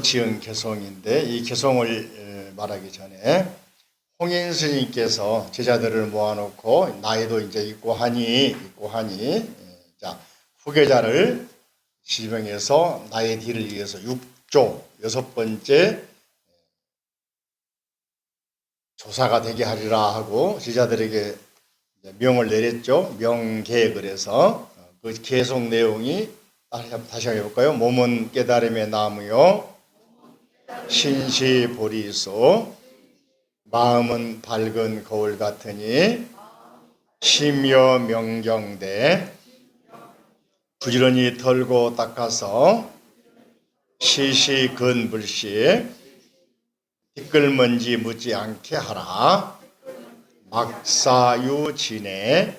지은 개송인데 이 개송을 말하기 전에 홍인 스님께서 제자들을 모아놓고 나이도 이제 있고 하니 자 후계자를 지명해서 나의 뒤를 위해서 6조 여섯 번째 조사가 되게 하리라 하고 제자들에게 명을 내렸죠. 명계. 그래서 그 계속 내용이 다시 한번 해볼까요? 몸은 깨달음의 나무요 신시 보리소 마음은 밝은 거울 같으니 심여 명경대 부지런히 털고 닦아서 시시 근불시 티끌먼지 묻지 않게 하라. 막사유진해.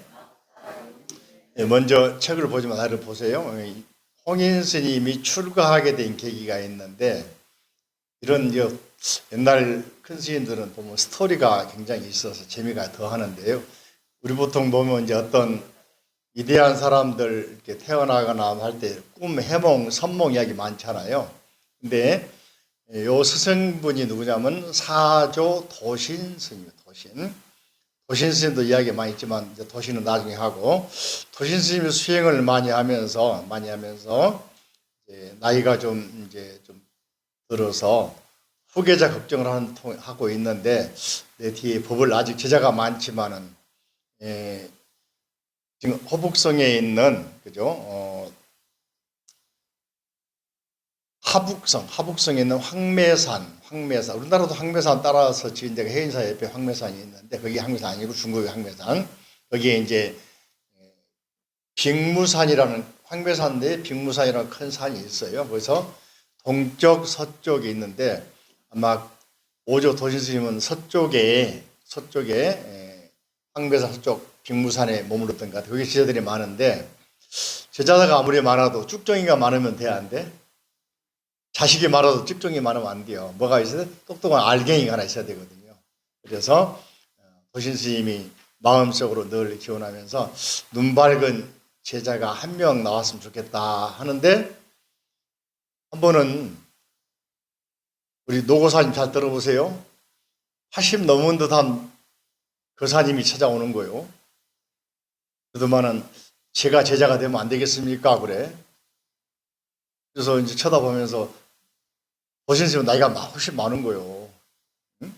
먼저 책을 보지만 나를 보세요. 홍인 스님이 출가하게 된 계기가 있는데 이런 옛날 큰 스님들은 보면 스토리가 굉장히 있어서 재미가 더 하는데요. 우리 보통 보면 이제 어떤 위대한 사람들 이렇게 태어나거나 할 때 꿈, 해몽, 선몽 이야기 많잖아요. 근데 요 스승분이 누구냐면 사조 도신 스님이에요. 도신 스님도 이야기 많이 있지만 이제 도신은 나중에 하고, 도신 스님이 수행을 많이 하면서 이제 나이가 좀 들어서 후계자 걱정을 하고 있는데 내 뒤에 법을 아직 제자가 많지만은 지금 호북성에 있는 그죠? 하북성에 있는 황매산 우리나라도 황매산 따라서 지은 데가 해인사 옆에 황매산이 있는데 거기 황매산 아니고 중국의 황매산 거기에 이제 빅무산이라는 황매산 내에 빅무산이라는 큰 산이 있어요. 그래서 동쪽 서쪽에 있는데 아마 오조 도신 스님은 서쪽에 황매산 서쪽 빅무산에 머물렀던 것 같아요. 거기 제자들이 많은데 제자가 아무리 많아도 쭉정이가 많으면 돼, 안 돼? 자식이 많아도 쭉정이 많으면 안 돼요. 뭐가 있어야 돼? 똑똑한 알갱이가 하나 있어야 되거든요. 그래서 도신 스님이 마음속으로 늘 기원하면서 눈 밝은 제자가 한 명 나왔으면 좋겠다 하는데 한 번은 우리 노고사님 잘 들어보세요. 80 넘은 듯한 거사님이 찾아오는 거예요. 그동안은 제가 제자가 되면 안 되겠습니까? 그래. 그래서 이제 쳐다보면서 도신 스님은 나이가 훨씬 많은 거예요. 응?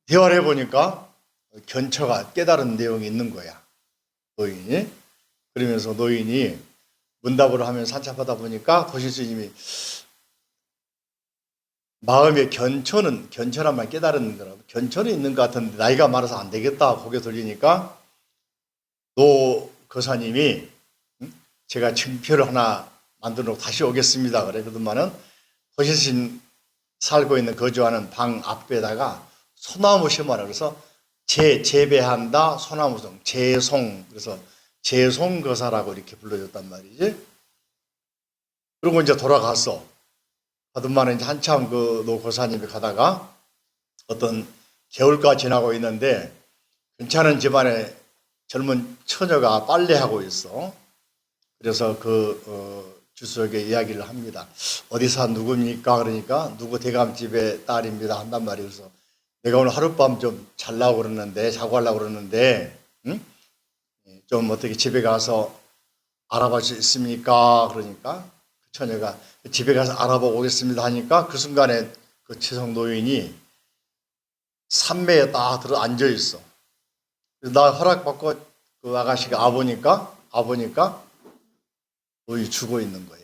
대화를 해보니까 견처가 깨달은 내용이 있는 거야. 노인이. 그러면서 노인이 문답을 하면서 산책하다 보니까 도신 스님이 마음의 견처란 말 깨달은 거라고. 견처는 있는 것 같은데 나이가 많아서 안 되겠다 고개 돌리니까 노 거사님이 제가 증표를 하나 만들어 놓고 다시 오겠습니다. 그래. 그러더만은 도신 스님 살고 있는 거주하는 방 앞에다가 소나무 심어라. 그래서 재배한다 소나무송 재송. 그래서 재송거사라고 이렇게 불러줬단 말이지. 그리고 이제 돌아갔어. 하더만은 이제 한참 그 노고사님이 가다가 어떤 개울가 지나고 있는데 괜찮은 집안에 젊은 처녀가 빨래하고 있어. 그래서 주석에 이야기를 합니다. 어디서 누굽니까? 그러니까 누구 대감집의 딸입니다 한단 말이에요. 그래서 내가 오늘 하룻밤 좀 자려고 자고 하려고 그러는데 응? 좀 어떻게 집에 가서 알아볼 수 있습니까? 그러니까 그 처녀가 집에 가서 알아보고 오겠습니다 하니까 그 순간에 그 최성 노인이 산매에 딱 들어 앉아 있어. 나 허락받고 그 아가씨가 와보니까 노인이 죽어 있는 거야.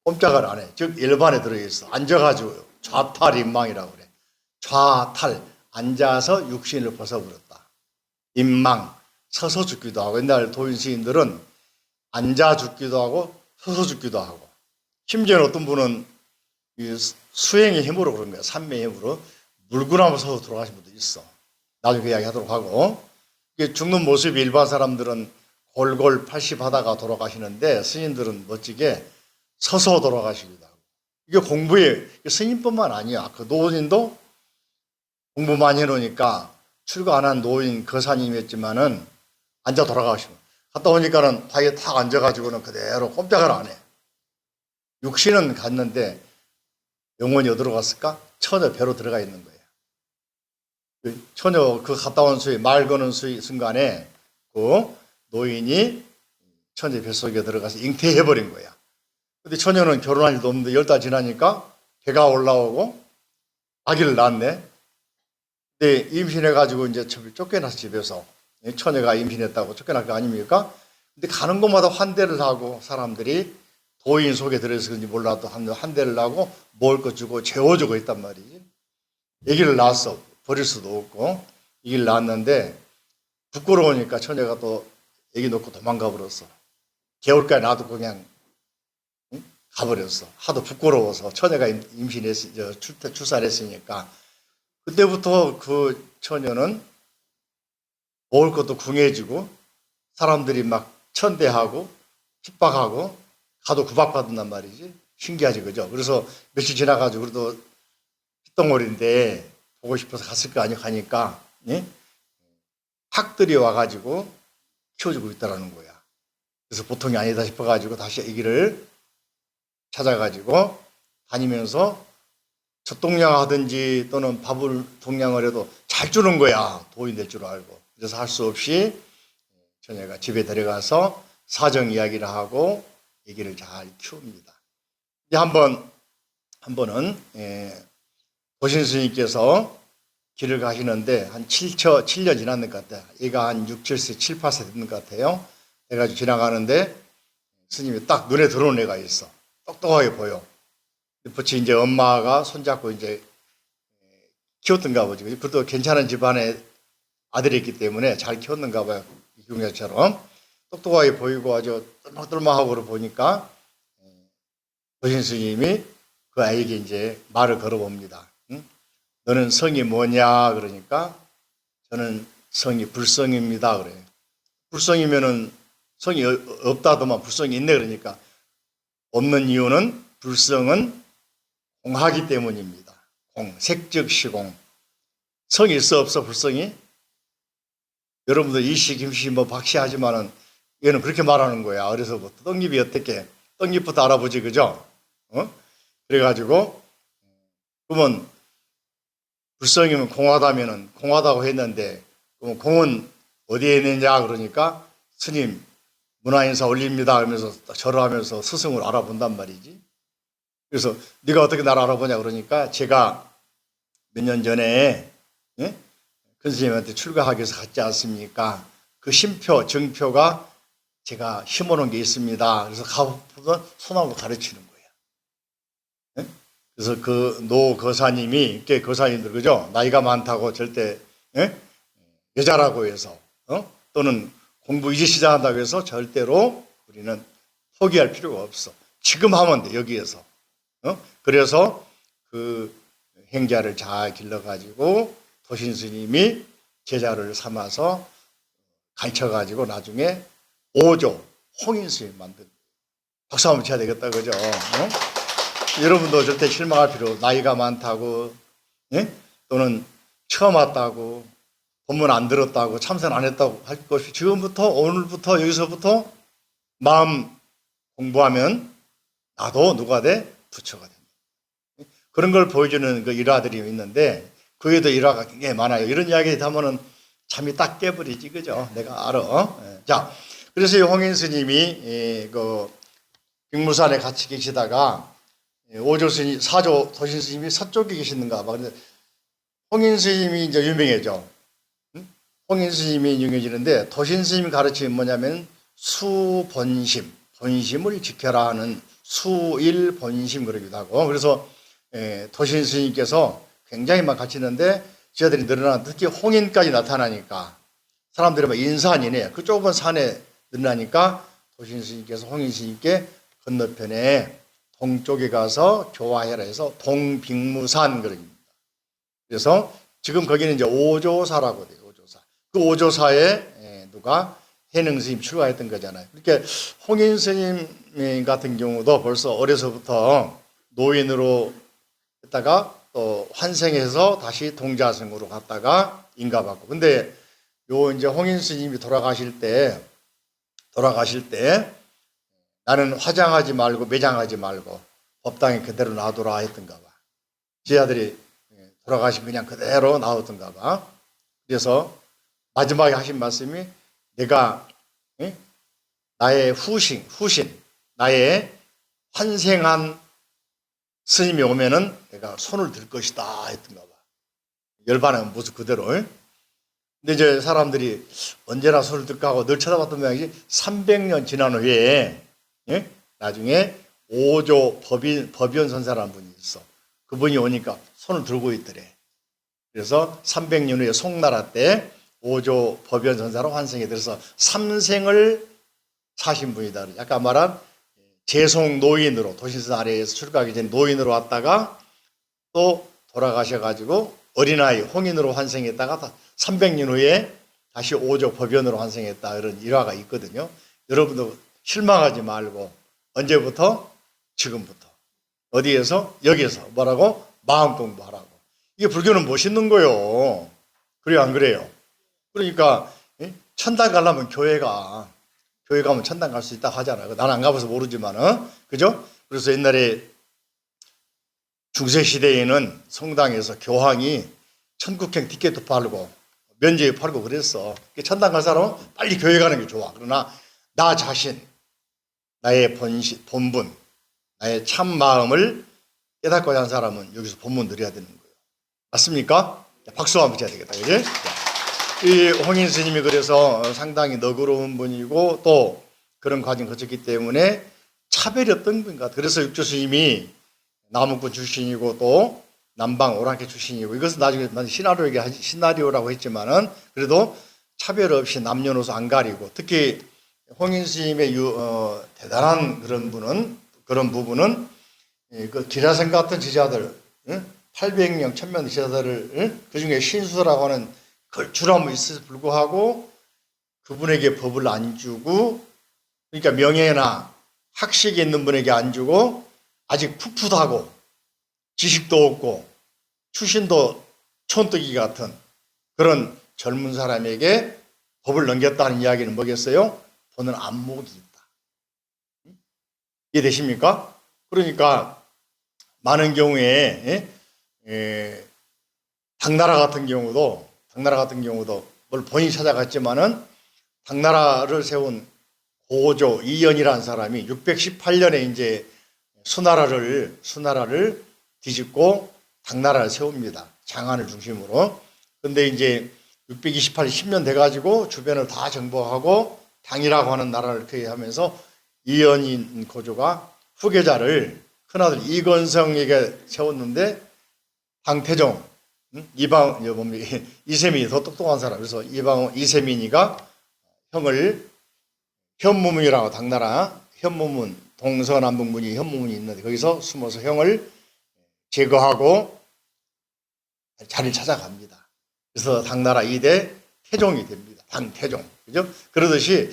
꼼짝을 안 해. 즉 일반에 들어있어. 앉아가지고 좌탈인망이라고 그래. 좌탈 앉아서 육신을 벗어버렸다. 인망 서서 죽기도 하고 옛날 도인스님들은 앉아 죽기도 하고 서서 죽기도 하고 심지어는 어떤 분은 수행의 힘으로 그런 거야. 산매의 힘으로 물구나무 서서 돌아가신 분도 있어. 나중에 그 이야기 하도록 하고 죽는 모습이 일반 사람들은 골골 80 하다가 돌아가시는데 스님들은 멋지게 서서 돌아가시기도 하고 이게 공부에 스님뿐만 아니야. 그 노인도 공부 많이 해놓으니까 출가 안 한 노인 거사님이었지만은 앉아 돌아가시고 갔다 오니까는 바위에 탁 앉아가지고는 그대로 꼼짝을 안 해. 육신은 갔는데 영혼이 어디로 갔을까? 처녀 배로 들어가 있는 거예요. 그 처녀 그 갔다 온 말 거는 순간에 그 노인이 처녀 뱃속에 들어가서 잉태해버린 거야. 근데 처녀는 결혼할 일도 없는데 10달 지나니까 배가 올라오고 아기를 낳았네. 근데 임신해가지고 이제 쫓겨났어, 집에서. 처녀가 임신했다고 쫓겨날 거 아닙니까? 근데 가는 곳마다 환대를 하고 사람들이 도인 속에 들어서 그런지 몰라도 환대를 하고 먹을 것 주고 재워주고 있단 말이지. 아기를 낳았어. 버릴 수도 없고. 아기를 낳았는데 부끄러우니까 처녀가 또 아기 놓고 도망가 버렸어. 개울가에 놔두고 그냥 가버렸어. 하도 부끄러워서 처녀가 출산을 했으니까. 그때부터 그 처녀는 먹을 것도 궁해지고 사람들이 막 천대하고 핍박하고 가도 구박받는단 말이지. 신기하지, 그죠? 그래서 며칠 지나가지고 그래도 핏덩어리인데 보고 싶어서 갔을 거 아니야. 가니까 예? 학들이 와가지고 키워주고 있다라는 거야. 그래서 보통이 아니다 싶어가지고 다시 아기를 찾아가지고 다니면서 젖동량 하든지 또는 밥을 동량을 해도 잘 주는 거야. 도인 될 줄 알고. 그래서 할 수 없이 처녀가 집에 데려가서 사정 이야기를 하고 아기를 잘 키웁니다. 이제 한 번은 도신 스님께서 길을 가시는데 한 7년 지났는 것 같아요. 얘가 한 6, 7세, 7, 8세 됐는 것 같아요. 해가지고 지나가는데 스님이 딱 눈에 들어오는 애가 있어. 똑똑하게 보여. 부치 이제 엄마가 손잡고 이제 키웠던가 보지. 그래도 괜찮은 집안에 아들이었기 때문에 잘 키웠는가 봐요. 이경자처럼. 똑똑하게 보이고 아주 똘망똘망하고 보니까 도신 스님이 그 아이에게 이제 말을 걸어봅니다. 응? 너는 성이 뭐냐? 그러니까 저는 성이 불성입니다. 그래요. 불성이면은 성이 없다더만 불성이 있네. 그러니까 없는 이유는 불성은 공하기 때문입니다. 색즉 시공. 성이 있어 없어 불성이? 여러분들 이시 김시 뭐 박시 하지만은 얘는 그렇게 말하는 거야. 어려서부터 떡잎이 어떻게? 떡잎부터 알아보지, 그죠? 그래가지고 그러면 불성이면 공하다면은 공하다고 했는데 그럼 공은 어디에 있느냐 그러니까 스님 문화인사 올립니다 하면서 절하면서 스승을 알아본단 말이지. 그래서 네가 어떻게 나를 알아보냐 그러니까 제가 몇 년 전에 큰 스님한테 출가하기 위해서 갔지 않습니까? 그 심표, 정표가 제가 심어놓은 게 있습니다. 그래서 가보면 손하고 가르치는 거예요. 그래서 그 노 거사님이, 꽤 거사님들, 그죠? 나이가 많다고 절대, 여자라고 해서, 또는 공부 이제 시작한다고 해서 절대로 우리는 포기할 필요가 없어. 지금 하면 돼, 여기에서. 그래서 그 행자를 잘 길러가지고 도신 스님이 제자를 삼아서 가르쳐가지고 나중에 5조 홍인 스님 만든. 박수 한번 쳐야 되겠다, 그죠? 여러분도 절대 실망할 필요, 나이가 많다고, 또는 처음 왔다고, 본문 안 들었다고, 참선 안 했다고 할 것이 지금부터, 오늘부터, 여기서부터 마음 공부하면 나도 누가 돼? 부처가 됩니다. 그런 걸 보여주는 그 일화들이 있는데, 그 외에도 일화가 굉장히 많아요. 이런 이야기 하면은 잠이 딱 깨버리지, 그죠? 내가 알아. 자, 그래서 이 홍인 스님이 그 빅무산에 같이 계시다가 5조 스님, 4조 도신 스님이 서쪽에 계시는가 봐. 근데 홍인 스님이 이제 유명해져. 홍인 스님이 유명해지는데 도신 스님이 가르침이 뭐냐면 수본심, 본심을 지켜라 하는 수일본심 그러기도 하고. 그래서 도신 스님께서 굉장히 막 가르치는데 지하들이 늘어나 특히 홍인까지 나타나니까 사람들이 막 인산이네. 그 좁은 산에 늘어나니까 도신 스님께서 홍인 스님께 건너편에 동쪽에 가서 교화해라 해서 동빅무산 그럽니다. 그래서 지금 거기는 이제 오조사라고 돼요. 오조사. 그 오조사에 누가 해능 스님 출가했던 거잖아요. 그렇게 홍인 스님 같은 경우도 벌써 어려서부터 노인으로 했다가 또 환생해서 다시 동자승으로 갔다가 인가받고. 근데 요 이제 홍인 스님이 돌아가실 때 나는 화장하지 말고 매장하지 말고 법당에 그대로 놔두라 했던가 봐. 제자들이 돌아가신 그냥 그대로 놔뒀던가 봐. 그래서 마지막에 하신 말씀이 내가 나의 후신, 나의 환생한 스님이 오면은 내가 손을 들 것이다 했던가 봐. 열반의 모습 그대로. 근데 이제 사람들이 언제나 손을 들까 하고 늘 쳐다봤던 모양이지 300년 지난 후에 나중에 오조 법연 선사라는 분이 있어. 그분이 오니까 손을 들고 있더래. 그래서 300년 후에 송나라 때 오조 법연 선사로 환생이 들어서 3생을 사신 분이다. 아까 말한 재송 노인으로 도신선 아래에서 출가하기 전 노인으로 왔다가 또 돌아가셔가지고 어린아이 홍인으로 환생했다가 300년 후에 다시 오조 법연으로 환생했다. 이런 일화가 있거든요. 여러분도 실망하지 말고 언제부터? 지금부터. 어디에서? 여기서. 뭐라고? 마음 공부하라고. 이게 불교는 멋있는 거요. 그래요, 안 그래요? 그러니까 천당 가려면 교회 가면 천당 갈 수 있다 하잖아요. 나는 안 가봐서 모르지만은, 그죠? 그래서 옛날에 중세시대에는 성당에서 교황이 천국행 티켓도 팔고 면제 팔고 그랬어. 천당 갈 사람은 빨리 교회 가는 게 좋아. 그러나 나 자신, 나의 본분, 나의 참 마음을 깨닫고자 하는 사람은 여기서 본문 드려야 되는 거예요. 맞습니까? 박수 한번 쳐야 되겠다. 그지? 이 홍인 스님이 그래서 상당히 너그러운 분이고 또 그런 과정 거쳤기 때문에 차별이 없던 분 같아요. 그래서 육조 스님이 남원군 출신이고 또 남방 오랑캐 출신이고 이것은 나중에 시나리오라고 했지만은 그래도 차별 없이 남녀노소 안 가리고 특히 홍인 스님의 대단한 그런 부분은 그 기라성 같은 제자들 800명 1000명 제자들을 그중에 신수라고 하는 걸출함이 있어서 불구하고 그분에게 법을 안 주고 그러니까 명예나 학식이 있는 분에게 안 주고 아직 풋풋하고 지식도 없고 출신도 촌뜨기 같은 그런 젊은 사람에게 법을 넘겼다는 이야기는 뭐겠어요? 보는 안목이 있다. 이해되십니까? 그러니까 많은 경우에 당나라 같은 경우도 뭘 본인이 찾아갔지만은 당나라를 세운 고조 이연이라는 사람이 618년에 이제 수나라를 뒤집고 당나라를 세웁니다. 장안을 중심으로. 근데 이제 628년 10년 돼가지고 주변을 다 정복하고 당이라고 하는 나라를 퇴위하면서 이연인 고조가 후계자를 큰아들 이건성에게 세웠는데 당태종 이세민이 더 똑똑한 사람. 그래서 이세민이가 형을 현무문이라고 당나라 현무문 동서남북문이 현무문이 있는데 거기서 숨어서 형을 제거하고 자리를 찾아갑니다. 그래서 당나라 2대 태종이 됩니다. 당태종. 그죠? 그러듯이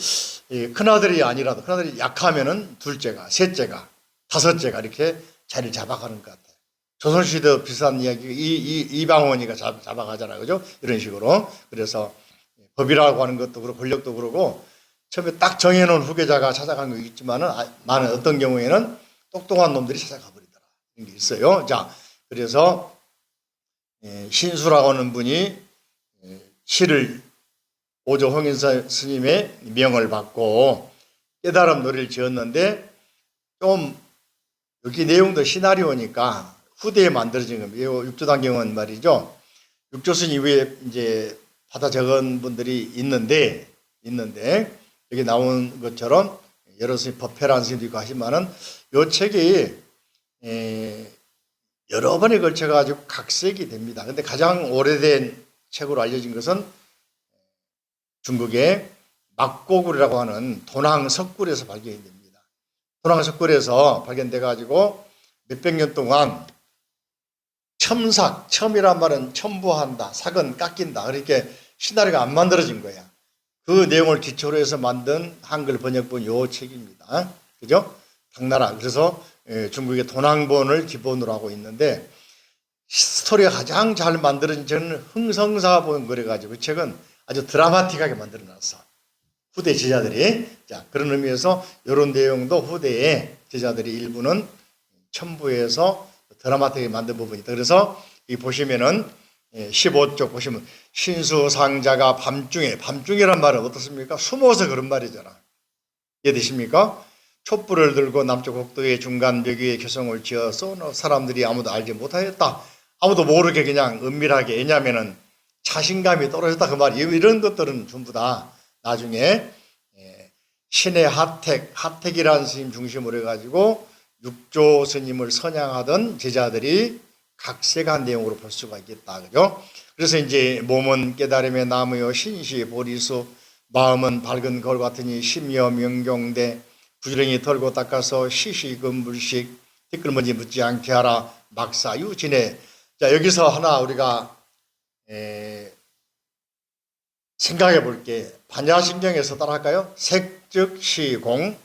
큰아들이 아니라도 큰아들이 약하면은 둘째가, 셋째가, 다섯째가 이렇게 자리를 잡아가는 것 같아요. 조선시대 비슷한 이야기, 이방원이가 잡아가잖아요. 그죠? 이런 식으로. 그래서 법이라고 하는 것도 그렇고, 권력도 그러고, 처음에 딱 정해놓은 후계자가 찾아간 거 있지만은, 많은 어떤 경우에는 똑똑한 놈들이 찾아가 버리더라. 이런 게 있어요. 자, 그래서, 신수라고 하는 분이 시를 오조 홍인 스님의 명을 받고 깨달음 노래를 지었는데, 좀, 여기 내용도 시나리오니까, 후대에 만들어진 겁니다. 육조단경은 말이죠. 육조선 이후에 이제 받아 적은 분들이 있는데 여기 나온 것처럼 여러 스님 법회라는 스님도 있고 하지만은 이 책이 여러 번에 걸쳐 가지고 각색이 됩니다. 근데 가장 오래된 책으로 알려진 것은 중국의 막고굴이라고 하는 도낭석굴에서 발견이 됩니다. 도낭석굴에서 발견돼 가지고 몇백 년 동안 첨이란 말은 첨부한다, 삭은 깎인다. 그렇게 시나리오가 안 만들어진 거야. 그 내용을 기초로 해서 만든 한글 번역본 요 책입니다. 그죠? 당나라. 그래서 중국의 도낭본을 기본으로 하고 있는데 스토리가 가장 잘 만들어진 책은 흥성사본 그래가지고 그 책은 아주 드라마틱하게 만들어놨어. 후대 제자들이. 자, 그런 의미에서 이런 내용도 후대에 제자들이 일부는 첨부해서 드라마틱하게 만든 부분이 있다. 그래서 이 보시면은 15쪽 보시면 신수상자가 밤중이란 말은 어떻습니까? 숨어서 그런 말이잖아. 이해되십니까? 촛불을 들고 남쪽 국도의 중간 벽 위에 교성을 지어 쏘는 사람들이 아무도 알지 못하였다. 아무도 모르게 그냥 은밀하게. 왜냐하면은 자신감이 떨어졌다 그 말이. 이런 것들은 전부 다 나중에 신의 하택이라는 스님 중심으로 해가지고 육조 스님을 선양하던 제자들이 각색한 내용으로 볼 수가 있겠다. 그죠? 그래서 이제 몸은 깨달음의 나무요 신시 보리수 마음은 밝은 거울 같으니 심여 명경대 부지런히 털고 닦아서 시시금불식 티끌먼지 묻지 않게 하라 막사유진해. 자, 여기서 하나 우리가 생각해 볼게. 반야심경에서 따라할까요? 색즉 시공.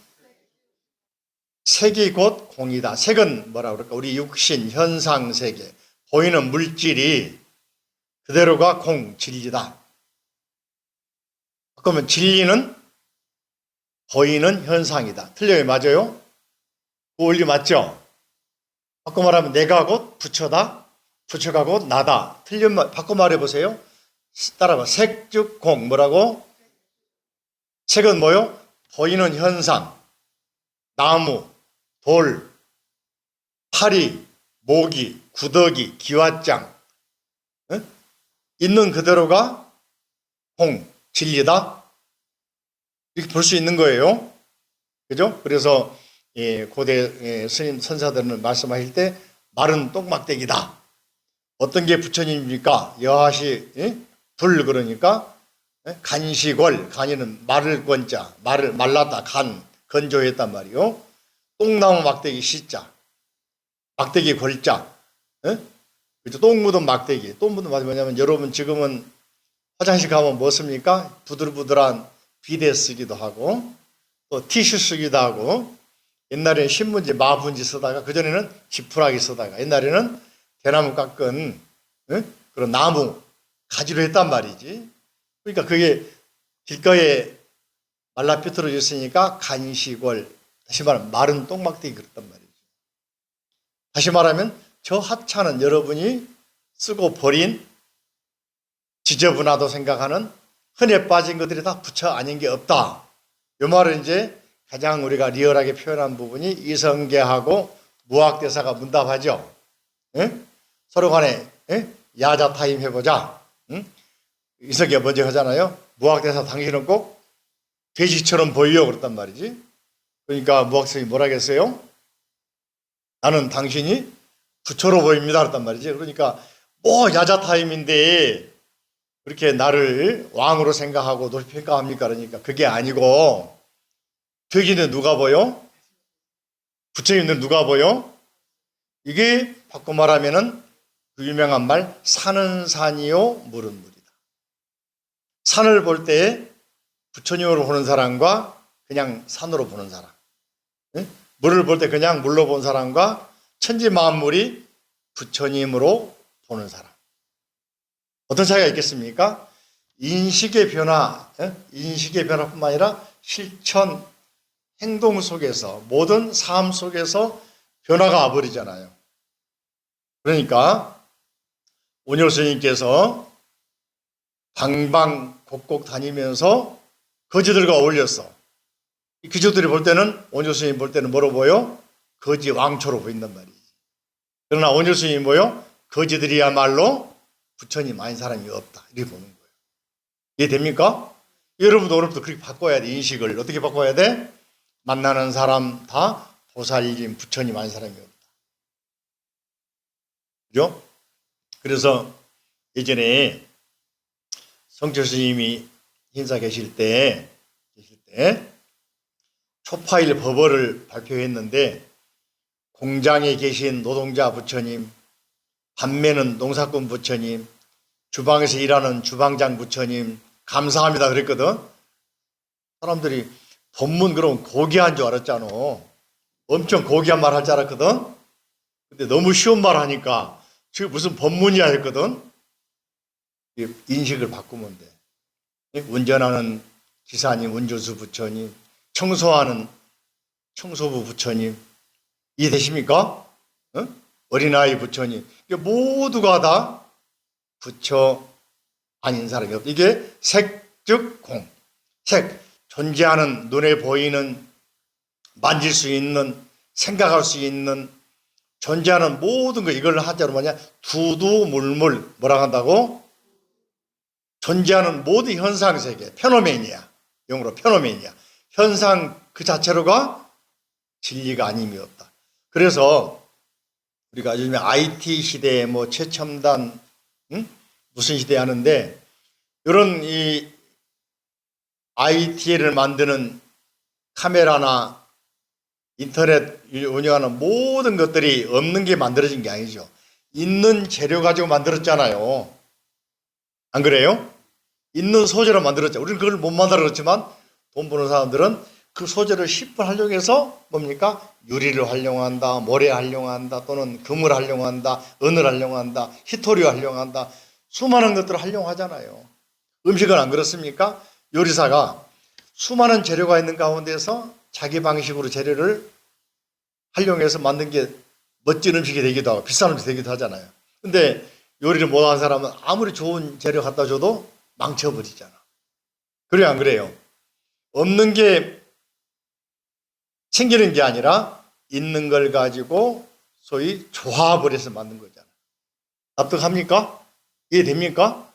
색이 곧 공이다. 색은 뭐라 그럴까? 우리 육신, 현상 세계, 보이는 물질이 그대로가 공, 진리다. 그러면 진리는 보이는 현상이다. 틀려요? 맞아요? 그 원리 맞죠? 바꿔 말하면 내가 곧 부처다. 부처가 곧 나다. 바꿔 말해보세요. 따라봐. 색, 즉, 공. 뭐라고? 색은 뭐요? 보이는 현상. 나무, 돌, 파리, 모기, 구더기, 기왓장. 있는 그대로가 공, 진리다. 이렇게 볼 수 있는 거예요. 그죠? 그래서 고대 스님 선사들은 말씀하실 때 말은 똥막대기다. 어떤 게 부처님입니까? 여하시 불 그러니까 간시골, 간이는 마를 권자, 말을 말랐다, 간 건조했단 말이요. 똥나무 막대기 시자, 막대기 골자, 그죠? 똥 묻은 막대기. 똥 묻은 막대기 뭐냐면 여러분 지금은 화장실 가면 뭐 씁니까? 부들부들한 비데 쓰기도 하고 또 티슈 쓰기도 하고 옛날에는 신문지, 마분지 쓰다가 그전에는 지푸라기 쓰다가 옛날에는 대나무 깎은 그런 나무 가지로 했단 말이지. 그러니까 그게 길가에 말라 삐뚤어져 있으니까 간시골, 다시 말하면 마른 똥막대기 그랬단 말이지. 다시 말하면 저 하찮은 여러분이 쓰고 버린 지저분하다고 생각하는 흔해 빠진 것들이 다 부처 아닌 게 없다. 이 말은 이제 가장 우리가 리얼하게 표현한 부분이 이성계하고 무학대사가 문답하죠. 서로 간에 야자 타임 해보자. 이성계가 먼저 하잖아요. 무학대사 당신은 꼭 돼지처럼 보이려 그랬단 말이지. 그러니까 무학생이 뭐라 했어요? 나는 당신이 부처로 보입니다 그랬단 말이지. 그러니까 뭐 야자 타임인데 그렇게 나를 왕으로 생각하고 높이 평가합니까? 그러니까 그게 아니고 돼지는 누가 보여? 부처님은 누가 보여? 이게 바꿔 말하면은 그 유명한 말 산은 산이요 물은 물이다. 산을 볼 때 부처님으로 보는 사람과 그냥 산으로 보는 사람, 물을 볼 때 그냥 물로 본 사람과 천지 만물이 부처님으로 보는 사람. 어떤 차이가 있겠습니까? 인식의 변화뿐만 아니라 실천, 행동 속에서, 모든 삶 속에서 변화가 와버리잖아요. 그러니까 온열 스님께서 방방곡곡 다니면서 거지들과 어울렸어. 이 귀족들이 볼 때는, 온열 스님 볼 때는 뭐로 보여? 거지 왕초로 보인단 말이지. 그러나 온열 스님이 뭐요? 거지들이야말로 부처님 아닌 사람이 없다. 이렇게 보는 거예요. 이해됩니까? 여러분도 오늘부터 그렇게 바꿔야 돼. 인식을. 어떻게 바꿔야 돼? 만나는 사람 다 보살님, 부처님 아닌 사람이 없다. 그죠? 그래서 예전에 성철 스님이 인사 계실 때 초파일 법어를 발표했는데 공장에 계신 노동자 부처님, 판매는 농사꾼 부처님, 주방에서 일하는 주방장 부처님 감사합니다 그랬거든. 사람들이 법문 그러면 고귀한 줄 알았잖아. 엄청 고귀한 말 할 줄 알았거든. 근데 너무 쉬운 말 하니까 저게 무슨 법문이야 했거든. 인식을 바꾸면 돼. 운전하는 기사님, 운전수 부처님, 청소하는 청소부 부처님. 이해되십니까? 어린아이 부처님, 이게 모두가 다 부처 아닌 사람이 없다. 이게 색, 즉 공. 색, 존재하는, 눈에 보이는, 만질 수 있는, 생각할 수 있는, 존재하는 모든 거, 이걸 한자로 뭐냐? 두두물물, 뭐라 한다고? 존재하는 모든 현상세계, 페노멘이야. 영어로 페노멘이야. 현상 그 자체로가 진리가 아님이 없다. 그래서 우리가 요즘에 IT 시대에 뭐 최첨단, 무슨 시대 하는데, 이런 이 IT를 만드는 카메라나 인터넷 운영하는 모든 것들이 없는 게 만들어진 게 아니죠. 있는 재료 가지고 만들었잖아요. 안 그래요? 있는 소재로 만들었죠. 우리는 그걸 못 만들었지만 돈 버는 사람들은 그 소재를 10분 활용해서 뭡니까? 유리를 활용한다, 모래 활용한다, 또는 금을 활용한다, 은을 활용한다, 희토류 활용한다. 수많은 것들을 활용하잖아요. 음식은 안 그렇습니까? 요리사가 수많은 재료가 있는 가운데서 자기 방식으로 재료를 활용해서 만든 게 멋진 음식이 되기도 하고 비싼 음식이 되기도 하잖아요. 근데 요리를 못하는 사람은 아무리 좋은 재료 갖다 줘도 망쳐버리잖아. 그래요, 안 그래요? 없는 게 생기는 게 아니라 있는 걸 가지고 소위 조합을 해서 만든 거잖아. 납득합니까? 이해됩니까?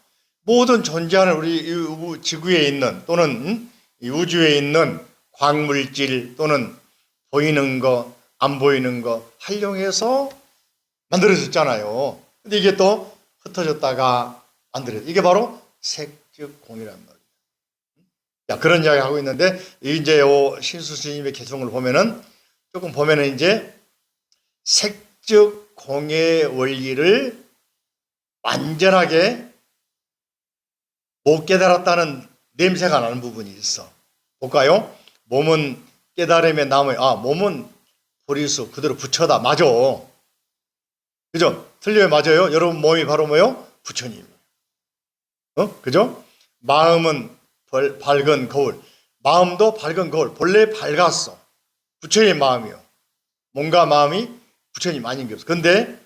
모든 존재하는 우리 지구에 있는 또는 이 우주에 있는 광물질 또는 보이는 거, 안 보이는 거 활용해서 만들어졌잖아요. 근데 이게 또 흩어졌다가 만들어졌. 이게 바로 색즉공이란 말이에요. 자, 그런 이야기 하고 있는데 이제 신수 스님의 개성을 보면은 조금 보면은 이제 색즉공의 원리를 완전하게 못 깨달았다는 냄새가 나는 부분이 있어. 볼까요? 몸은 깨달음의 나무에, 몸은 보리수 그대로 부처다. 맞아. 그죠? 틀려요? 맞아요? 여러분 몸이 바로 뭐요? 부처님. 그죠? 마음은 밝은 거울. 마음도 밝은 거울. 본래 밝았어. 부처님 마음이요. 몸과 마음이 부처님 아닌 게 없어. 근데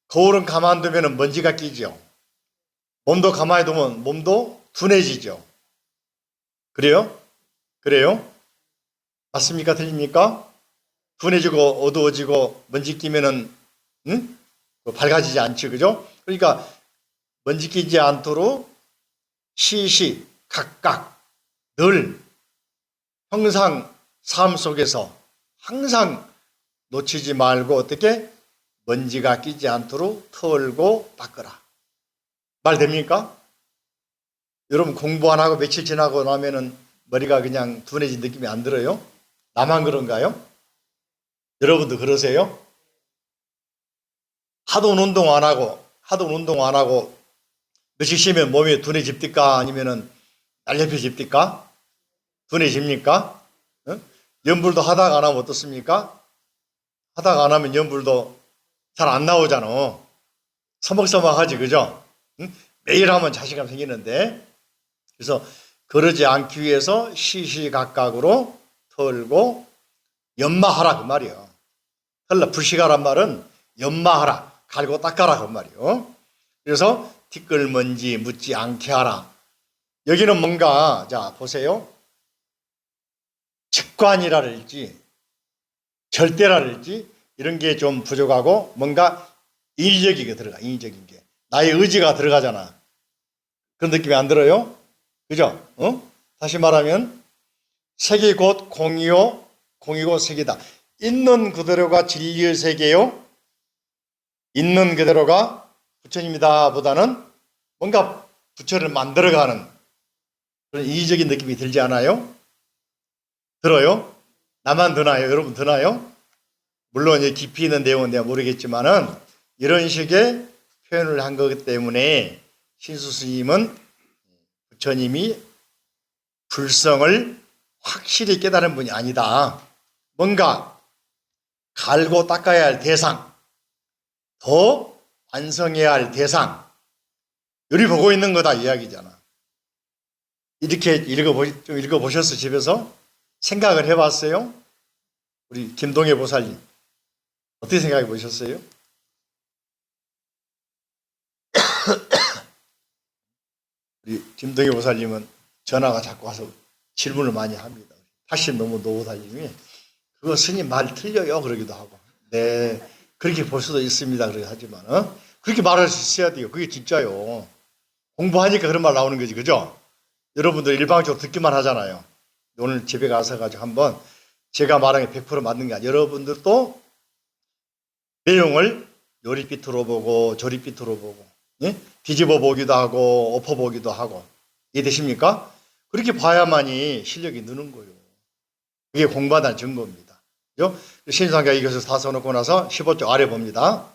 거울은 가만두면 먼지가 끼죠. 몸도 가만히 두면 몸도 둔해지죠. 그래요? 그래요? 맞습니까? 틀립니까? 둔해지고 어두워지고 먼지 끼면은 밝아지지 않지, 그죠? 그러니까 먼지 끼지 않도록 시시 각각 늘 평상 삶 속에서 항상 놓치지 말고 어떻게 먼지가 끼지 않도록 털고 닦으라. 말 됩니까? 여러분 공부 안 하고 며칠 지나고 나면은 머리가 그냥 둔해진 느낌이 안 들어요? 나만 그런가요? 여러분도 그러세요? 하도 운동 안 하고 며칠 쉬면 몸이 둔해집니까? 아니면은 날렵해집니까? 둔해집니까? 연불도 하다가 안 하면 어떻습니까? 하다가 안 하면 연불도 잘 안 나오잖아. 서먹서먹하지, 그죠? 매일 하면 자신감 생기는데. 그래서 그러지 않기 위해서 시시각각으로 털고 연마하라 그 말이에요. 털라 불식하란 말은 연마하라, 갈고 닦아라 그 말이에요. 그래서 티끌먼지 묻지 않게 하라. 여기는 뭔가 자 보세요. 직관이랄지 절대랄지 이런 게 좀 부족하고 뭔가 인위적인 게 들어가. 인위적인 게 나의 의지가 들어가잖아. 그런 느낌이 안 들어요? 그죠? 다시 말하면 색이 곧 공이요, 공이고 색이다. 있는 그대로가 진리의 세계요, 있는 그대로가 부처님이다 보다는 뭔가 부처를 만들어가는 그런 인위적인 느낌이 들지 않아요? 들어요? 나만 드나요? 여러분 드나요? 물론 깊이 있는 내용은 내가 모르겠지만은 이런 식의 표현을 한 거기 때문에 신수 스님은 부처님이 불성을 확실히 깨달은 분이 아니다. 뭔가 갈고 닦아야 할 대상, 더 완성해야 할 대상, 요리 보고 있는 거다 이야기잖아. 이렇게 좀 읽어보셨어요? 집에서? 생각을 해봤어요? 우리 김동혜 보살님 어떻게 생각해 보셨어요? 우리 김동희 보살님은 전화가 자꾸 와서 질문을 많이 합니다. 사실 너무 노보살님이 그거 스님 말 틀려요 그러기도 하고, 네 그렇게 볼 수도 있습니다 그렇게 하지만 그렇게 말할 수 있어야 돼요. 그게 진짜요. 공부하니까 그런 말 나오는 거지, 그죠? 여러분들 일방적으로 듣기만 하잖아요. 오늘 집에 가서 가지고 한번 제가 말한 게 100% 맞는 게 아니라 여러분들도 내용을 요릿빛으로 보고 조릿빛으로 보고, 예? 뒤집어 보기도 하고 엎어 보기도 하고, 이해되십니까? 그렇게 봐야만이 실력이 느는 거예요. 그게 공부한다는 증거입니다. 그죠? 신상가 이것을 다 써놓고 나서 15쪽 아래 봅니다.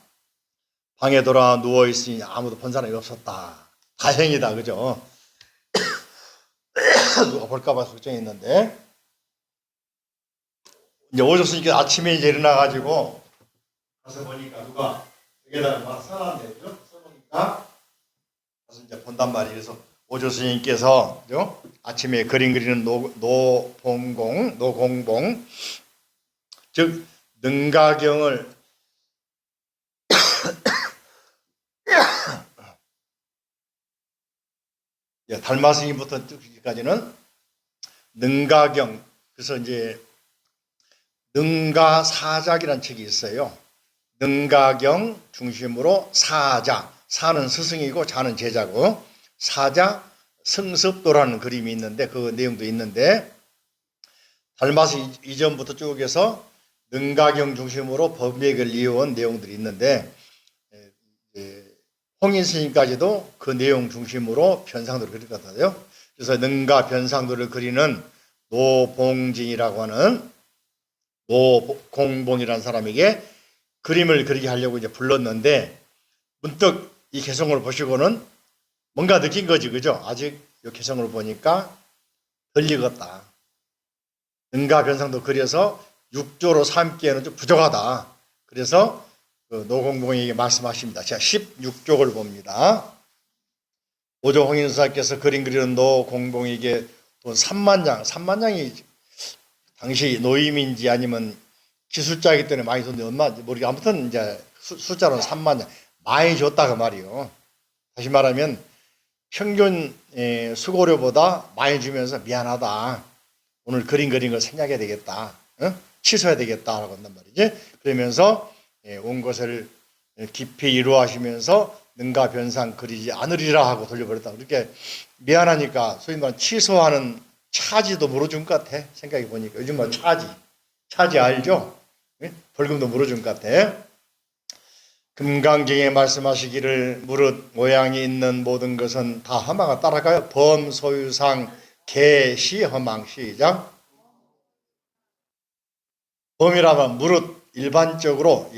방에 돌아 누워있으니 아무도 본 사람이 없었다. 다행이다. 그죠? 누가 볼까봐 걱정했는데, 이제 오셨으니까 아침에 이제 일어나가지고 가서 보니까 누가 여기다가 막 써놨네요. 그죠? 써보니까 가서 이제 본단 말이에요. 그래서 오조 스님께서 그죠? 아침에 그림 그리는 노공봉, 즉 능가경을 달마 스님부터 여기까지는 능가경, 그래서 이제 능가사작이라는 책이 있어요. 능가경 중심으로 사자, 사는 스승이고 자는 제자고, 사자 승습도라는 그림이 있는데 그 내용도 있는데, 달마스 이전부터 쭉 해서 능가경 중심으로 법맥을 이어온 내용들이 있는데, 홍인 스님까지도 그 내용 중심으로 변상도를 그릴 것 같아요. 그래서 능가 변상도를 그리는 노봉진이라고 하는 노공봉이라는 사람에게 그림을 그리게 하려고 이제 불렀는데, 문득 이 개성을 보시고는 뭔가 느낀 거지, 그죠? 아직 이 개성을 보니까 덜 익었다. 능가 변상도 그려서 6조로 삼기에는 좀 부족하다. 그래서 그 노공봉에게 말씀하십니다. 제가 16쪽을 봅니다. 오조 홍인수사께서 그림 그리는 노공봉에게 돈 3만냥이 당시 노임인지 아니면 기술자이기 때문에 많이 줬는데 얼마 모르겠, 아무튼 이제 숫자로는 3만냥 많이 줬다 그 말이요. 다시 말하면 평균 수고료보다 많이 주면서 미안하다. 오늘 그림 그린 걸 생략해야 되겠다. 취소해야 되겠다라고 한단 말이지. 그러면서 온 것을 깊이 이루하시면서 능가 변상 그리지 않으리라 하고 돌려버렸다. 그렇게 미안하니까 소위 말하는 취소하는 차지도 물어준 것 같아. 생각해 보니까 요즘 뭐 차지 알죠? 벌금도 물어준 것 같아. 금강경에 말씀하시기를 무릇 모양이 있는 모든 것은 다 허망하. 따라가요. 범소유상 개시 허망. 시작. 범이라면 무릇 일반적으로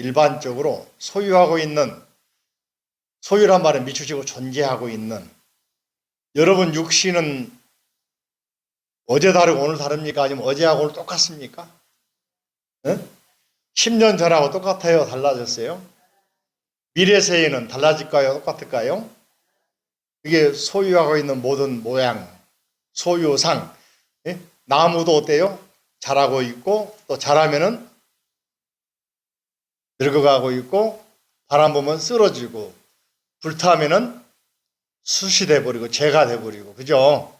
소유하고 있는, 소유란 말은 미추지고 존재하고 있는, 여러분 육신은 어제 다르고 오늘 다릅니까? 아니면 어제하고 오늘 똑같습니까? 10년 전하고 똑같아요? 달라졌어요? 미래 세에는 달라질까요? 똑같을까요? 이게 소유하고 있는 모든 모양, 소유상. 나무도 어때요? 자라고 있고, 또 자라면은 늙어가고 있고, 바람 보면 쓰러지고, 불타면은 숯이 돼버리고 재가 돼버리고, 그죠?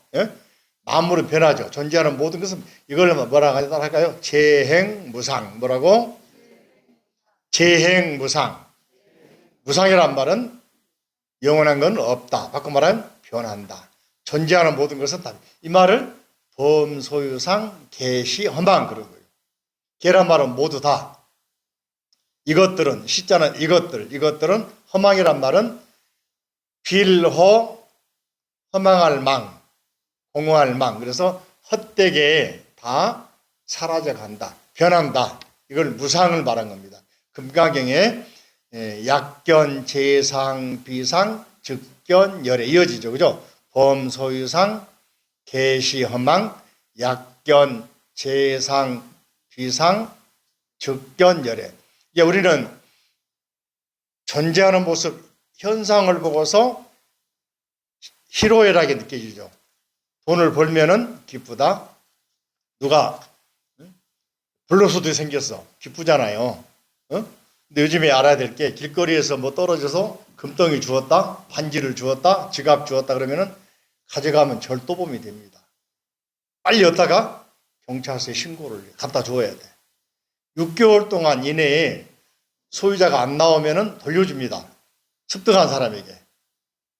만물은 변하죠. 존재하는 모든 것은 이걸 뭐라고 할까요? 재행무상. 뭐라고? 재행무상. 무상이란 말은 영원한 건 없다. 바꿔 말하면 변한다. 존재하는 모든 것은 다. 이 말을 범소유상 개시 허망 그런 거예요. 개란 말은 모두 다. 이것들은, 시자는 이것들은, 허망이란 말은 빌호, 허망할 망, 공허할 망. 그래서 헛되게 다 사라져 간다. 변한다. 이걸 무상을 말한 겁니다. 금강경에 약견, 재상, 비상, 즉견, 열애 이어지죠. 그죠? 범소유상, 개시, 허망, 약견, 재상, 비상, 즉견, 열애. 우리는 존재하는 모습, 현상을 보고서 희로애락이 느껴지죠. 돈을 벌면은 기쁘다. 누가 블루스도 생겼어. 기쁘잖아요. 근데 요즘에 알아야 될 게, 길거리에서 뭐 떨어져서 금덩이 주었다, 반지를 주었다, 지갑 주었다 그러면은 가져가면 절도범이 됩니다. 빨리 였다가 경찰서에 신고를 갖다 줘야 돼. 6개월 동안 이내에 소유자가 안 나오면 돌려줍니다. 습득한 사람에게.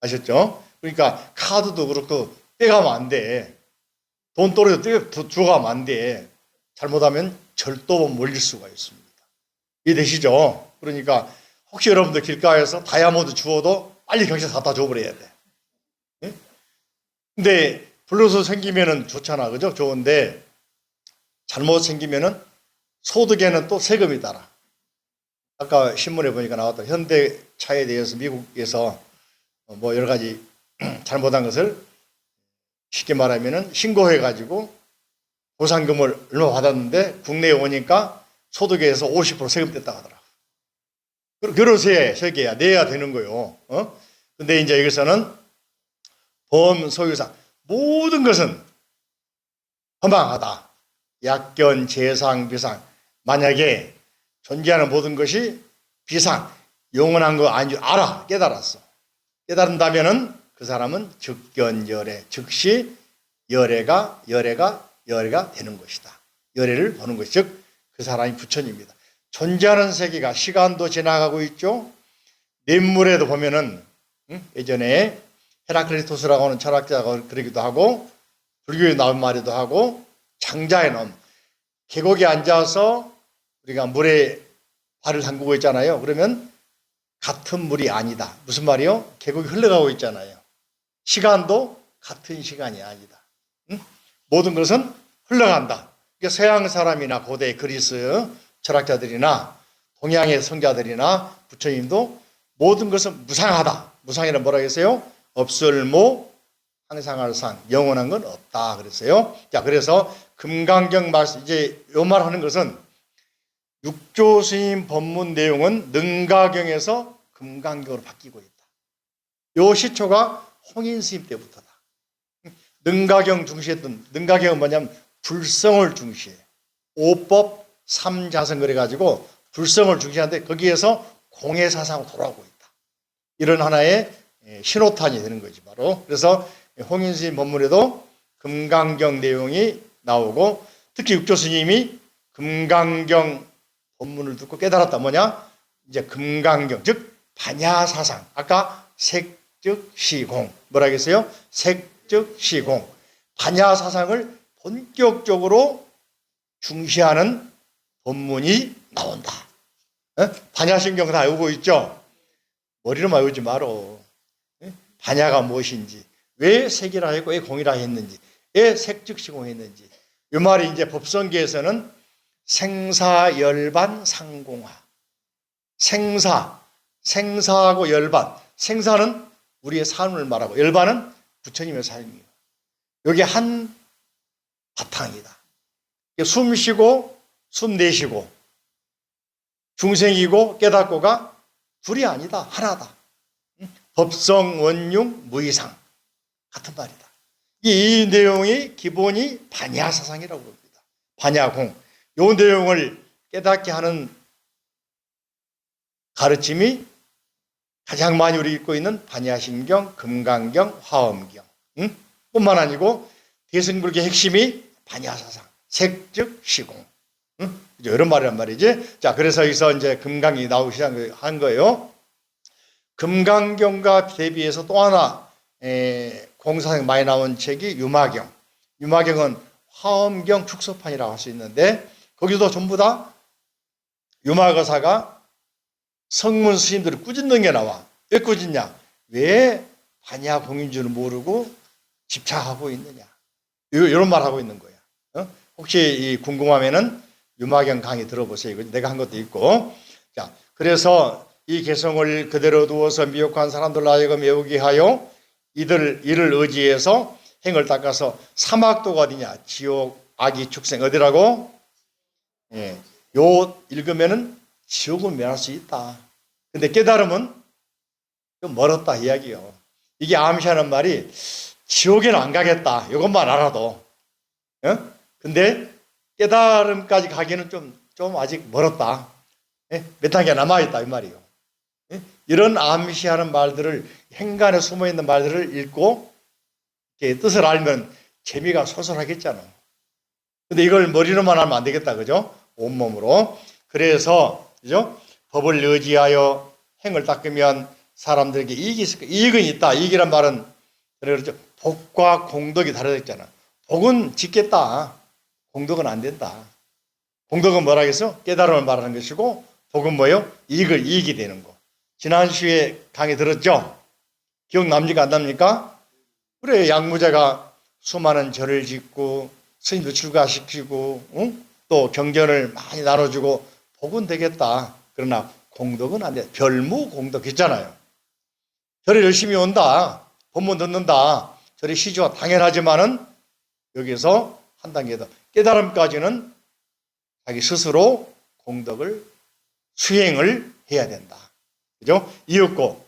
아셨죠? 그러니까 카드도 그렇고 빼가면 안 돼. 돈 떨어져 주가면 안 돼. 잘못하면 절도범 몰릴 수가 있습니다. 이해되시죠? 그러니까 혹시 여러분들 길가에서 다이아몬드 주워도 빨리 경찰서 갖다 줘버려야 돼. 예? 근데 불로소 생기면은 좋잖아. 그죠? 좋은데 잘못 생기면은 소득에는 또 세금이 따라. 아까 신문에 보니까 나왔다. 현대차에 대해서 미국에서 뭐 여러 가지 잘못한 것을 쉽게 말하면은 신고해가지고 보상금을 얼마 받았는데 국내에 오니까 소득에서 50% 세금 뗐다 하더라고. 그러세요. 세계야. 내야 되는 거요. 근데 이제 여기서는 보험 소유상 모든 것은 허망하다. 약견, 재상, 비상. 만약에 존재하는 모든 것이 비상, 영원한 거 아닌 줄 알아. 깨달았어. 깨달은다면은 그 사람은 즉견열애, 즉시 열애가 되는 것이다. 열애를 보는 것이 즉 그 사람이 부처입니다. 존재하는 세계가 시간도 지나가고 있죠. 냇물에도 보면은 예전에 헤라클리토스라고 하는 철학자가 그러기도 하고 불교에 나온 말이기도 하고 장자에 나온 계곡에 앉아서 우리가 물에 발을 담그고 있잖아요. 그러면 같은 물이 아니다. 무슨 말이요? 계곡이 흘러가고 있잖아요. 시간도 같은 시간이 아니다. 모든 것은 흘러간다. 그러니까 서양 사람이나 고대 그리스 철학자들이나 동양의 성자들이나 부처님도 모든 것은 무상하다. 무상이란 뭐라 했어요? 없을모 항상할 상, 영원한 건 없다 그랬어요. 자, 그래서 금강경 말씀 이제 요 말하는 것은 육조 스님 법문 내용은 능가경에서 금강경으로 바뀌고 있다. 요 시초가 홍인 스님 때부터다. 능가경 중시했던 능가경은 뭐냐면 불성을 중시해. 오법 삼자성 그래가지고 불성을 중시하는데 거기에서 공해사상으로 돌아오고 있다. 이런 하나의 신호탄이 되는 거지 바로. 그래서 홍인 스님 법문에도 금강경 내용이 나오고 특히 육조 스님이 금강경 법문을 듣고 깨달았다. 뭐냐? 이제 금강경 즉 반야사상. 아까 색즉시공 뭐라 했어요? 색즉시공 반야사상을 본격적으로 중시하는 법문이 나온다. 반야신경 다 외우고 있죠? 머리로만 외우지 말어. 반야가 무엇인지, 왜 색이라 했고 왜 공이라 했는지, 왜 색즉시공 했는지. 이 말이 이제 법성계에서는 생사열반 상공화. 생사하고 열반. 생사는 우리의 삶을 말하고 열반은 부처님의 삶이에요. 여기 한 바탕이다. 숨 쉬고 숨 내쉬고 중생이고 깨닫고가 둘이 아니다. 하나다. 법성 원융 무이상 같은 말이다. 이 내용이 기본이 반야사상이라고 합니다. 반야공. 이 내용을 깨닫게 하는 가르침이 가장 많이 우리 읽고 있는 반야심경, 금강경, 화엄경. 뿐만 아니고 대승불교의 핵심이 반야사상, 색즉시공. 이런 말이란 말이지. 자, 그래서 여기서 이제 금강이 나오기 시작한 거예요. 금강경과 대비해서 또 하나 공사상 많이 나온 책이 유마경. 유마경은 화엄경 축소판이라고 할 수 있는데 거기도 전부 다 유마거사가 성문 스님들을 꾸짖는 게 나와. 왜 꾸짖냐? 왜 반야공인 줄 모르고 집착하고 있느냐? 이런 말 하고 있는 거야. 혹시 궁금하면은 유마경 강의 들어보세요. 내가 한 것도 있고. 자, 그래서 이 개성을 그대로 두어서 미혹한 사람들로 하여금 외우게 하여 이를 의지해서 행을 닦아서 사막도가 어디냐? 지옥, 악이, 축생 어디라고? 요 읽으면은 지옥은 면할 수 있다. 근데 깨달음은 좀 멀었다 이야기요. 이게 암시하는 말이 지옥에는 안 가겠다. 이것만 알아도. 근데 깨달음까지 가기는 좀 아직 멀었다. 몇 단계 남아있다 이 말이요. 이런 암시하는 말들을 행간에 숨어있는 말들을 읽고 뜻을 알면 재미가 솟아나겠잖아. 근데 이걸 머리로만 하면 안 되겠다, 그죠? 온몸으로. 그래서, 그죠? 법을 의지하여 행을 닦으면 사람들에게 이익이 있을 거야. 이익은 있다. 이익이란 말은, 그렇죠. 복과 공덕이 다르겠잖아. 복은 짓겠다. 공덕은 안 된다. 공덕은 뭐라 하겠어? 깨달음을 말하는 것이고, 복은 뭐예요? 이익이 되는 거. 지난주에 강의 들었죠? 기억납니까? 안 납니까? 그래, 양무자가 수많은 절을 짓고, 스님도 출가시키고, 응? 또 경전을 많이 나눠주고, 복은 되겠다. 그러나 공덕은 안 돼. 별무공덕 있잖아요. 절에 열심히 온다. 법문 듣는다. 절에 시주와 당연하지만은 여기서 한 단계 더 깨달음까지는 자기 스스로 공덕을 수행을 해야 된다. 그죠? 이윽고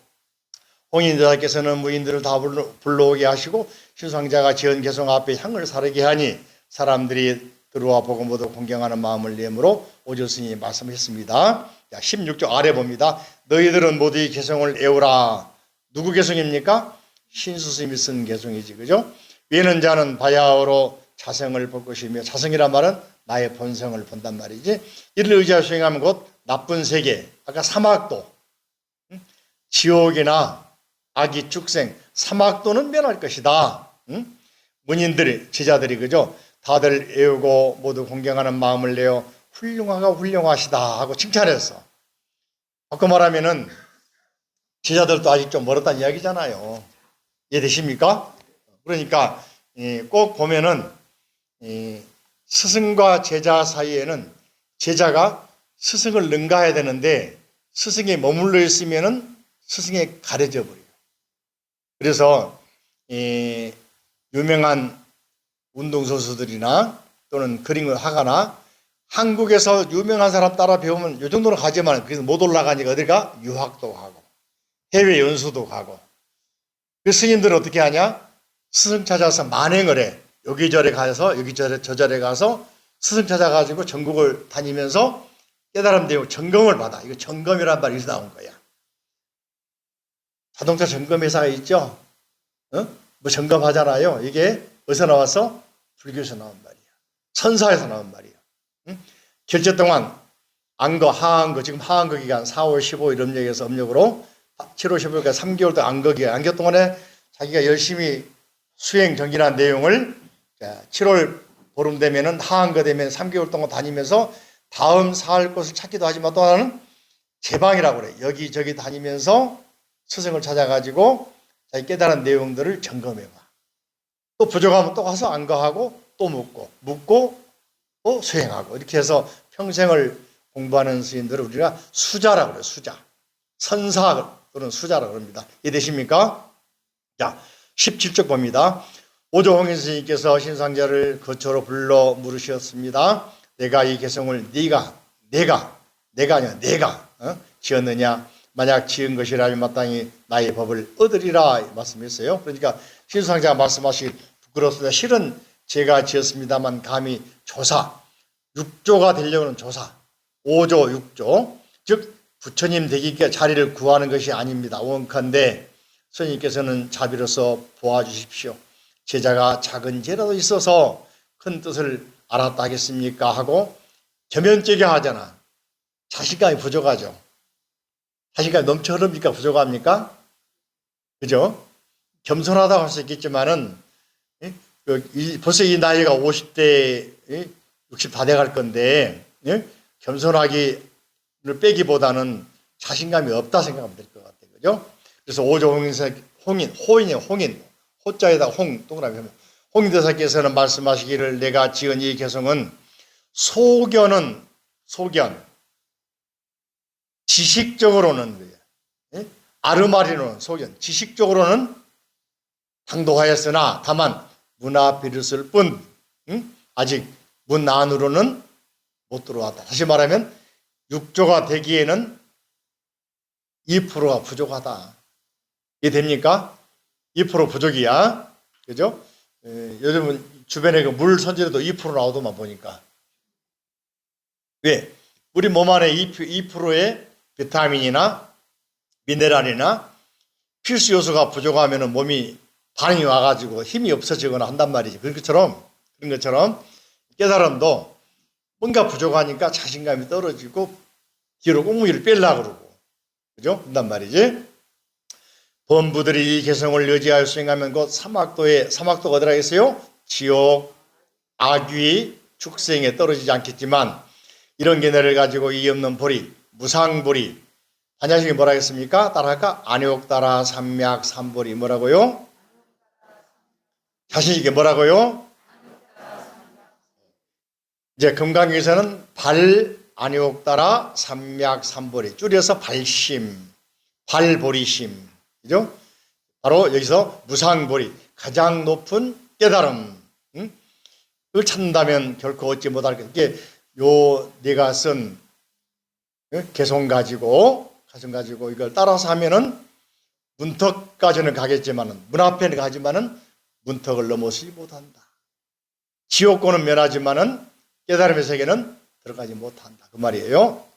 홍인대사께서는 무인들을 다 불러오게 하시고 신상자가 지은 개성 앞에 향을 사르게 하니 사람들이 들어와 보고 모두 공경하는 마음을 내므로 오조스님이 말씀했습니다. 16조 아래 봅니다. 너희들은 모두 이 개성을 애우라. 누구 개성입니까? 신수스님이 쓴 개성이지, 그죠? 외는 자는 바야흐로 자성을 볼 것이며, 자성이란 말은 나의 본성을 본단 말이지. 이를 의지하여 수행하면 곧 나쁜 세계, 아까 사막도, 지옥이나 악이 축생, 사막도는 면할 것이다. 문인들이, 제자들이, 그죠? 다들 애우고 모두 공경하는 마음을 내어 훌륭하시다 하고 칭찬했어. 바꿔 말하면은 제자들도 아직 좀 멀었다는 이야기잖아요. 이해되십니까? 그러니까 꼭 보면은 스승과 제자 사이에는 제자가 스승을 능가해야 되는데 스승이 머물러 있으면은 스승에 가려져 버려요. 그래서 유명한 운동선수들이나 또는 그림을 하거나 한국에서 유명한 사람 따라 배우면 이 정도는 가지만 그래서 못 올라가니까 어디가 유학도 가고 해외 연수도 가고. 그 스님들은 어떻게 하냐? 스승 찾아서 만행을 해. 여기저기 가서 여기저기 저절에 가서 스승 찾아가지고 전국을 다니면서 깨달음 되고 점검을 받아. 이거 점검이란 말이 여기서 나온 거야. 자동차 점검 회사가 있죠? 뭐 점검하잖아요. 이게 어디서 나왔어? 불교에서 나온 말이야. 선사에서 나온 말이야. 결제 동안 안거, 하안거, 지금 하안거 기간 4월 15일 음력에서 음력으로 7월 15일까지 3개월 동안 안거 기간, 안거 동안에 자기가 열심히 수행 정진한 내용을 7월 보름 되면은 하안거 되면 3개월 동안 다니면서 다음 살 곳을 찾기도 하지만 또 하나는 제방이라고 그래. 여기저기 다니면서 스승을 찾아가지고 자기 깨달은 내용들을 점검해봐. 또 부족하면 또 가서 안거하고 또 묻고 또 수행하고 이렇게 해서 평생을 공부하는 스님들을 우리가 수자라고 그래요. 수자. 선사 또는 수자라고 합니다. 이해되십니까? 자, 17쪽 봅니다. 오조홍인 스님께서 신상자를 거처로 불러 물으셨습니다. 내가 이 개성을 내가 지었느냐? 만약 지은 것이라면 마땅히 나의 법을 얻으리라 말씀했어요. 그러니까 신상자가 말씀하시길 부끄럽습니다. 실은 제가 지었습니다만 감히 조사, 6조가 되려는 조사, 5조, 6조, 즉 부처님 되기께 자리를 구하는 것이 아닙니다. 원컨대 스님께서는 자비로서 보아주십시오. 제자가 작은 죄라도 있어서 큰 뜻을 알았다 하겠습니까? 하고 겸연쩍게 하잖아. 자신감이 부족하죠. 자신감이 넘쳐 흐릅니까? 부족합니까? 그죠? 겸손하다고 할 수 있겠지만은 벌써 이 나이가 50대 60 다 돼갈 건데 겸손하기를 빼기보다는 자신감이 없다 생각하면 될 것 같아요. 그죠? 그래서 호인이에요. 호자에다 홍 동그라미 하면 홍인대사께서는 말씀하시기를 내가 지은 이 개성은 소견 지식적으로는 아르마리로는 소견 지식적으로는 당도하였으나 다만 문 앞에 있을 뿐 아직 문 안으로는 못 들어왔다. 다시 말하면 6조가 되기에는 2%가 부족하다. 이해됩니까? 2% 부족이야. 그죠? 요즘은 주변에 그 물 선지에도 2% 나오더만 보니까. 왜? 우리 몸 안에 2%의 비타민이나 미네랄이나 필수 요소가 부족하면 몸이 반응이 와가지고 힘이 없어지거나 한단 말이지. 그런 것처럼 깨달음도 뭔가 부족하니까 자신감이 떨어지고 뒤로 꽁무니를 빼려고 그러고, 그죠? 한단 말이지. 범부들이 이 개성을 의지하여 수행하면 곧 사막도가 어디라 했어요? 지옥, 악귀, 축생에 떨어지지 않겠지만, 이런 견해를 가지고 이 없는 보리, 무상보리, 반야식이 뭐라 했습니까? 따라할까? 안욕따라 삼맥 삼보리 뭐라고요? 자신있게 뭐라고요? 이제 금강에서는 발, 안욕따라 삼맥 삼보리, 줄여서 발심, 발보리심, 그죠? 바로 여기서 무상보리, 가장 높은 깨달음, 그걸 찾는다면 결코 얻지 못할 것. 이게 요 내가 쓴 개성 가지고 이걸 따라서 하면은 문턱까지는 가겠지만은, 문 앞에는 가지만은 문턱을 넘어서지 못한다. 지옥고는 면하지만은 깨달음의 세계는 들어가지 못한다. 그 말이에요.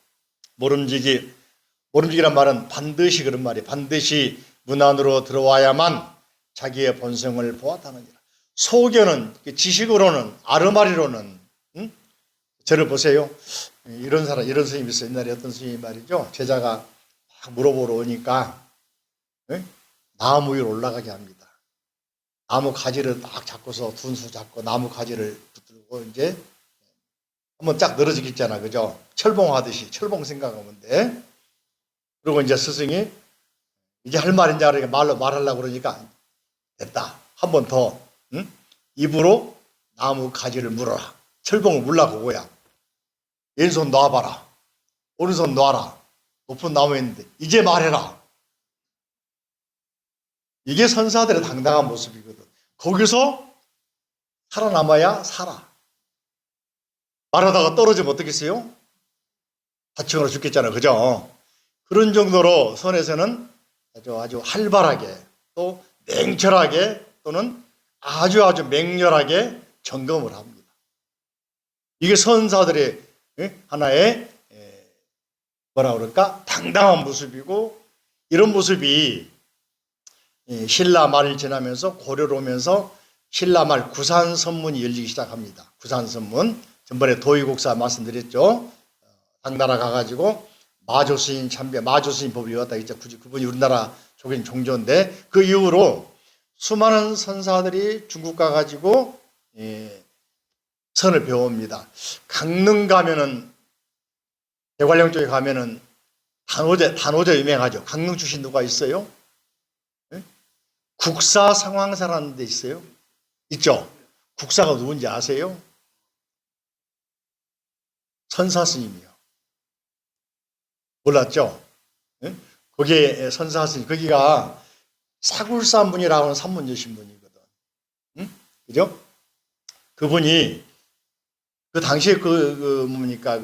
모름지기란 말은 반드시 그런 말이에요. 반드시 문 안으로 들어와야만 자기의 본성을 보았다느니라. 소견은, 지식으로는, 아르마리로는, 저를 보세요. 이런 스님이 있어요. 옛날에 어떤 스님이 말이죠. 제자가 막 물어보러 오니까, 나무 위로 올라가게 합니다. 나무 가지를 딱 잡고서 둔수 잡고 나무 가지를 붙들고 이제 한번 쫙 늘어지기 있잖아. 그죠? 철봉하듯이, 철봉 생각하면 돼. 그리고 이제 스승이 이제 할 말인지 알으니까 말하려고 그러니까 됐다. 한 번 더, 입으로 나무 가지를 물어라. 철봉을 물라고 뭐야. 왼손 놔봐라. 오른손 놔라. 높은 나무에 있는데 이제 말해라. 이게 선사들의 당당한 모습이거든. 거기서 살아남아야 살아. 말하다가 떨어지면 어떻겠어요? 다치거나 죽겠잖아요. 그죠? 그런 정도로 선에서는 아주 활발하게 또 냉철하게 또는 아주 맹렬하게 점검을 합니다. 이게 선사들의 하나의 뭐라 그럴까? 당당한 모습이고, 이런 모습이 신라 말을 지나면서 고려로 오면서 신라 말 구산선문이 열리기 시작합니다. 구산선문. 전번에 도의국사 말씀드렸죠. 당나라 가가지고 마조스인 참배, 마조스인 법을 외웠다 했죠. 그분이 우리나라 조긴 종조인데, 그 이후로 수많은 선사들이 중국 가가지고 선을 배웁니다. 강릉 가면은, 대관령 쪽에 가면은 단오제 유명하죠. 강릉 출신 누가 있어요? 국사 상황사라는 데 있어요? 있죠? 국사가 누군지 아세요? 선사 스님이요. 몰랐죠? 거기에 선사 스님, 거기가 사굴산문이라고 하는 산문여 신분이거든. 그죠? 그분이 그 당시에 뭡니까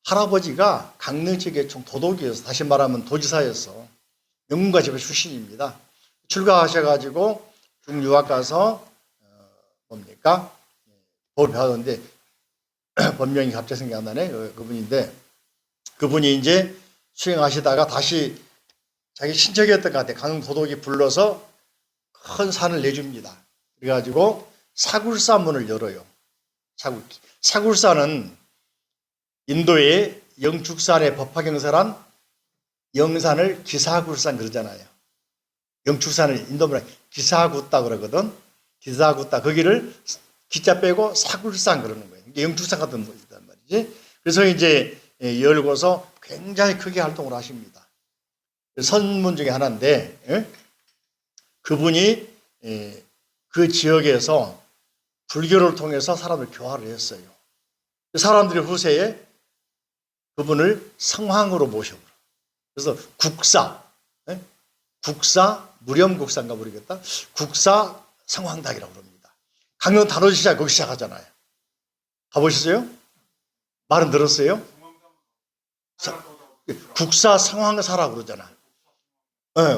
할아버지가 강릉 지역의 도독이어서, 다시 말하면 도지사였어. 명문가 집의 출신입니다. 출가하셔가지고 중유학 가서 뭡니까 법을 배웠는데 법명이 갑자기 생각이 안 나네. 그분인데, 그분이 이제 수행하시다가 다시 자기 친척이었던 것 같아. 강릉 도독이 불러서 큰 산을 내줍니다. 그래가지고 사굴산문을 열어요. 사굴산은 인도의 영축산의 법화경사란 영산을 기사굴산 그러잖아요. 영축산을 인도말로 기사굿다 그러거든. 기사굿다. 거기를 기자 빼고 사굴산 그러는 거예요. 이게 영축산 같은 거란 말이지. 그래서 이제 열고서 굉장히 크게 활동을 하십니다. 선문 중에 하나인데, 그분이 그 지역에서 불교를 통해서 사람을 교화를 했어요. 사람들이 후세에 그분을 성황으로 모셔버려. 그래서 국사, 무렴국사인가 모르겠다. 국사 성황당이라고 그럽니다. 강릉 단오지사 거기 시작하잖아요. 가보셨어요? 말은 들었어요? 국사 성황사라고 그러잖아.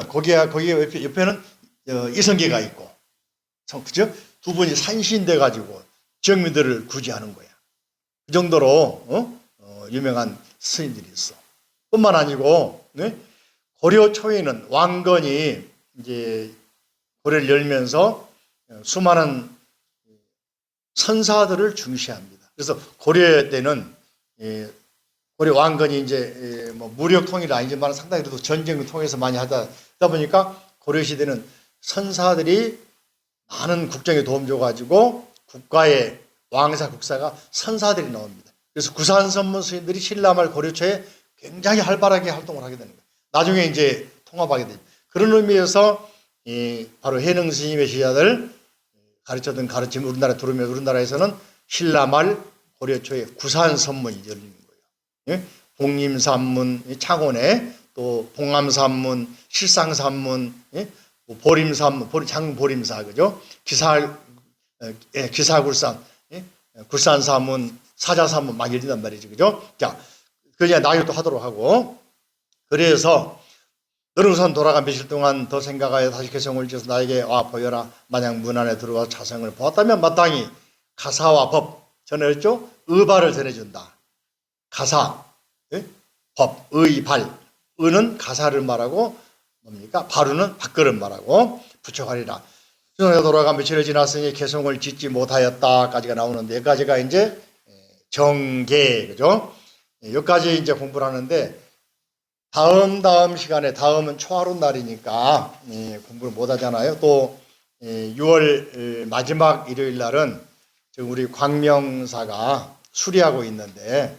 거기 옆에는 이성계가 있고, 그죠? 두 분이 산신돼 가지고 지역민들을 구제하는 거야. 그 정도로 유명한 스님들이 있어. 뿐만 아니고 고려 초에는 왕건이 이제 고려를 열면서 수많은 선사들을 중시합니다. 그래서 고려 때는 고려 왕건이 이제 뭐 무력 통일은 아니지만 상당히 그래도 전쟁을 통해서 많이 하다 보니까 고려 시대는 선사들이 많은 국정에 도움 줘가지고 국가의 왕사 국사가 선사들이 나옵니다. 그래서 구산선문 스님들이 신라말 고려초에 굉장히 활발하게 활동을 하게 되는 거예요. 나중에 이제 통합하게 됩니다. 그런 의미에서 바로 해능 스님의 시자들 가르쳤던 가르침 우리나라에 들어오면 우리나라에서는 신라말 고려초에 구산선문이 열리는 거예요. 봉림산문 창원에 또 봉암산문, 실상산문, 보림산문, 장보림사 그죠? 기사굴산, 굴산산문, 사자산문 막 열린단 말이죠, 그죠? 자, 그냥 나이도 하도록 하고 그래서 너는 우선 돌아가 며칠 동안 더 생각하여 다시 개성을 지어서 나에게 와 보여라. 만약 문 안에 들어와 자성을 보았다면 마땅히 가사와 법 전했죠. 의발을 전해준다. 가사, 법, 의, 발. 의는 가사를 말하고 뭡니까? 발우는 밥그릇 말하고 부처하리라. 내가 돌아가 며칠을 지났으니 개성을 짓지 못하였다까지가 나오는데 여기까지가 이제 정계 그죠? 여기까지 이제 공부를 하는데 다음 시간에 다음은 초하루 날이니까 공부를 못 하잖아요. 또 6월 마지막 일요일 날은 지금 우리 광명사가 수리하고 있는데